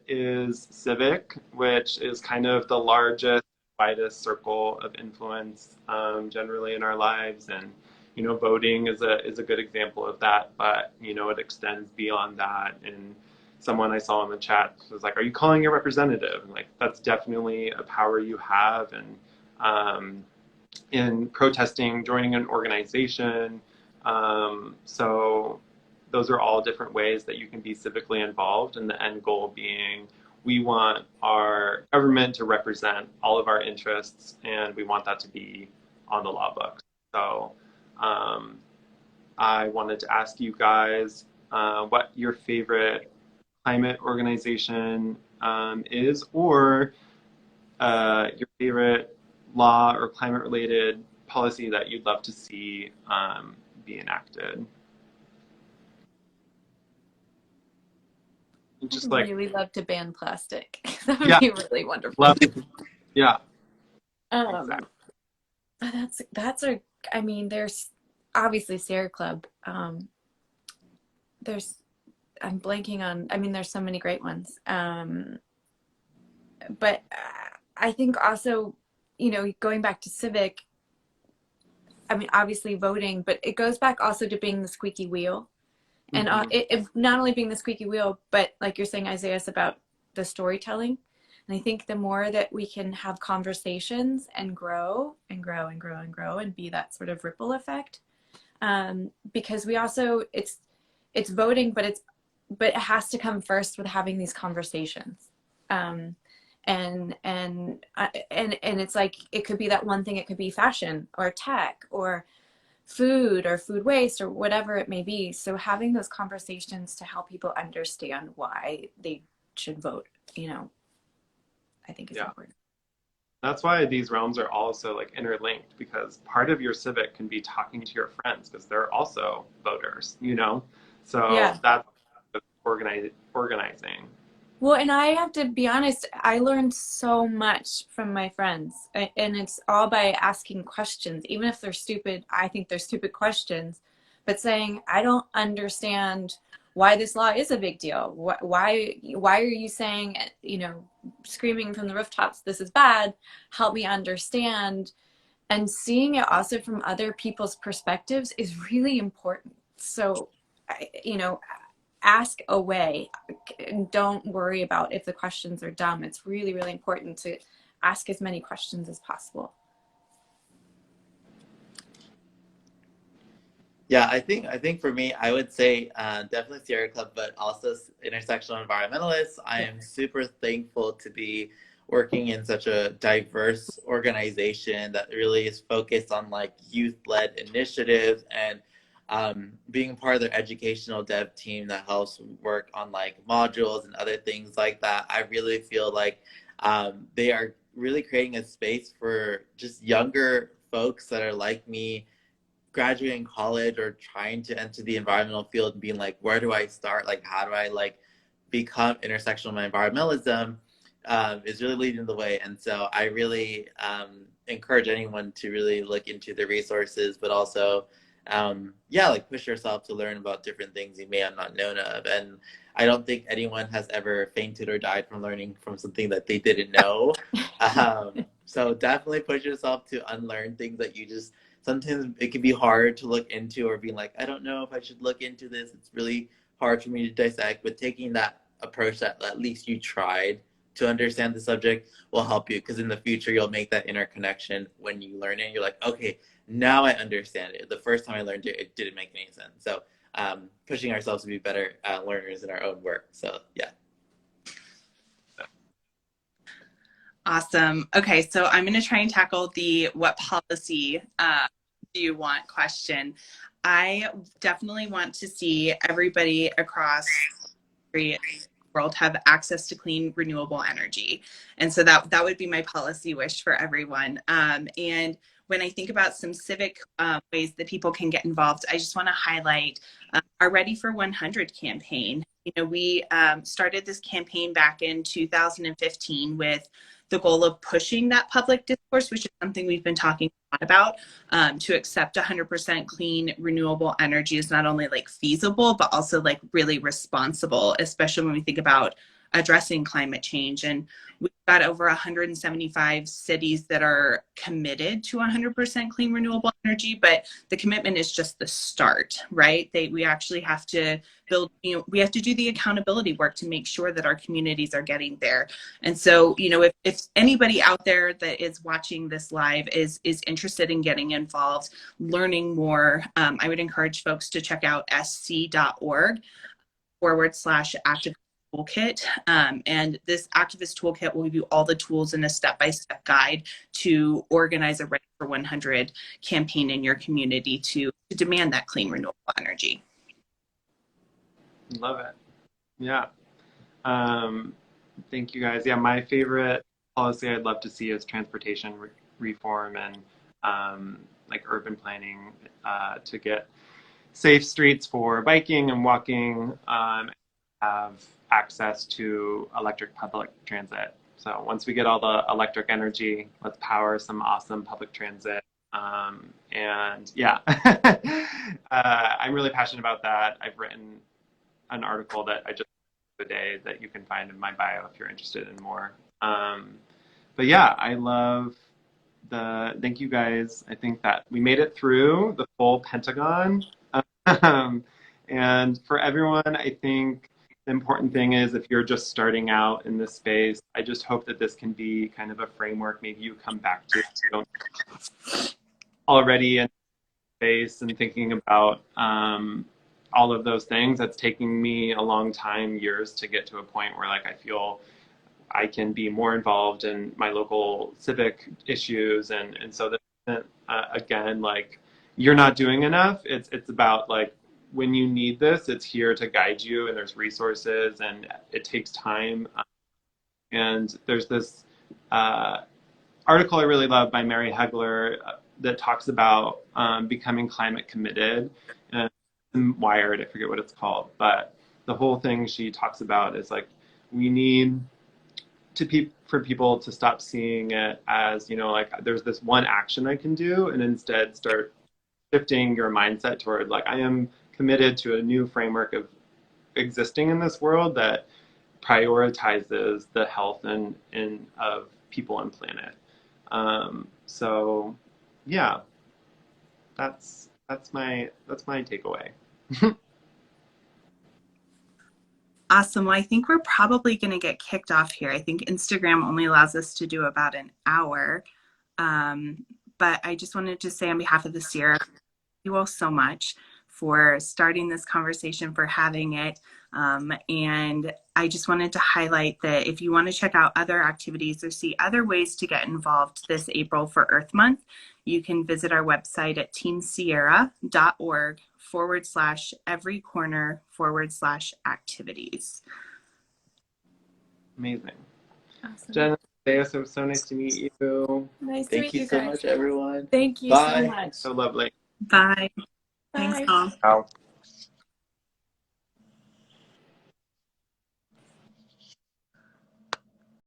is civic, which is kind of the largest, widest circle of influence generally in our lives. And, voting is a good example of that, but, it extends beyond that. And someone I saw in the chat was like, are you calling your representative? And like, that's definitely a power you have. And in protesting, joining an organization. So those are all different ways that you can be civically involved, and the end goal being we want our government to represent all of our interests, and we want that to be on the law books. So I wanted to ask you guys what your favorite climate organization is, or your favorite law or climate related policy that you'd love to see be enacted. Just I'd like, really love to ban plastic. That would yeah, be really wonderful. love, yeah, Um, exactly. I mean, there's obviously Sierra Club. I'm blanking on, I mean, there's so many great ones. I think also, going back to civic, I mean, obviously voting, but it goes back also to being the squeaky wheel. And it not only being the squeaky wheel, but like you're saying, Isaias, about the storytelling. And I think the more that we can have conversations and grow and grow and grow and grow and be that sort of ripple effect, because we also it's voting, but it has to come first with having these conversations. And it's like, it could be that one thing. It could be fashion or tech or food or food waste or whatever it may be. So having those conversations to help people understand why they should vote, I think is important. That's why these realms are also like interlinked, because part of your civic can be talking to your friends because they're also voters, So that's organizing. Well, and I have to be honest, I learned so much from my friends, and it's all by asking questions, even if they're stupid. I think they're stupid questions, but saying, I don't understand why this law is a big deal. Why are you saying, screaming from the rooftops, this is bad? Help me understand. And seeing it also from other people's perspectives is really important. So, ask away. Don't worry about if the questions are dumb. It's really, really important to ask as many questions as possible. Yeah, I think for me, I would say definitely Sierra Club, but also intersectional environmentalists. I am super thankful to be working in such a diverse organization that really is focused on like youth-led initiatives and being part of their educational dev team that helps work on like modules and other things like that. I really feel like they are really creating a space for just younger folks that are like me, graduating college or trying to enter the environmental field and being like, where do I start? Like, how do I like become intersectional environmentalism is really leading the way. And so I really encourage anyone to really look into the resources, but also like push yourself to learn about different things you may have not known of. And I don't think anyone has ever fainted or died from learning from something that they didn't know. So definitely push yourself to unlearn things that you just, sometimes it can be hard to look into, or being like, I don't know if I should look into this. It's really hard for me to dissect, but taking that approach that at least you tried to understand the subject will help you, because in the future you'll make that interconnection when you learn it. You're like, okay, now I understand it. The first time I learned it, it didn't make any sense. So pushing ourselves to be better learners in our own work. So yeah. Awesome. Okay, so I'm going to try and tackle the what policy do you want question. I definitely want to see everybody across the world have access to clean, renewable energy. And so that would be my policy wish for everyone. And when I think about some civic ways that people can get involved, I just want to highlight our Ready for 100 campaign. We started this campaign back in 2015 with the goal of pushing that public discourse, which is something we've been talking a lot about, to accept 100% clean, renewable energy is not only like feasible, but also like really responsible, especially when we think about addressing climate change. And we've got over 175 cities that are committed to 100% clean, renewable energy, but the commitment is just the start, right? We actually have to build, we have to do the accountability work to make sure that our communities are getting there. And so, if anybody out there that is watching this live is interested in getting involved, learning more, I would encourage folks to check out sc.org/activist toolkit. And this activist toolkit will give you all the tools in a step-by-step guide to organize a Ready for 100 campaign in your community to demand that clean, renewable energy. Love it. Yeah. Thank you guys. Yeah, my favorite policy I'd love to see is transportation reform and like urban planning to get safe streets for biking and walking, have access to electric public transit. So once we get all the electric energy, let's power some awesome public transit. And yeah, I'm really passionate about that. I've written an article that I just today that you can find in my bio if you're interested in more. But yeah, I love thank you guys. I think that we made it through the full Pentagon. And for everyone, I think the important thing is if you're just starting out in this space, I just hope that this can be kind of a framework maybe you come back to if you don't already in space and thinking about all of those things. That's taking me a long time, years, to get to a point where like I feel I can be more involved in my local civic issues, and so that again, like you're not doing enough. It's about like when you need this, it's here to guide you, and there's resources, and it takes time. And there's this article I really love by Mary Hegler that talks about becoming climate committed, and Wired, I forget what it's called, but the whole thing she talks about is like we need for people to stop seeing it as, you know, like there's this one action I can do, and instead start shifting your mindset toward like I am committed to a new framework of existing in this world that prioritizes the health and of people and planet. So yeah, that's my takeaway. Awesome. Well, I think we're probably going to get kicked off here. I think Instagram only allows us to do about an hour. But I just wanted to say on behalf of the Sierra, thank you all so much for starting this conversation, for having it. And I just wanted to highlight that if you want to check out other activities or see other ways to get involved this April for Earth Month, you can visit our website at teamsierra.org/everycorner/activities. Amazing. Awesome. Jen, Isaias, it was so nice to meet you. Nice to Thank meet you you so guys. much, everyone. Thank you Bye. so much. So lovely. Bye. Bye. Thanks all. Ciao.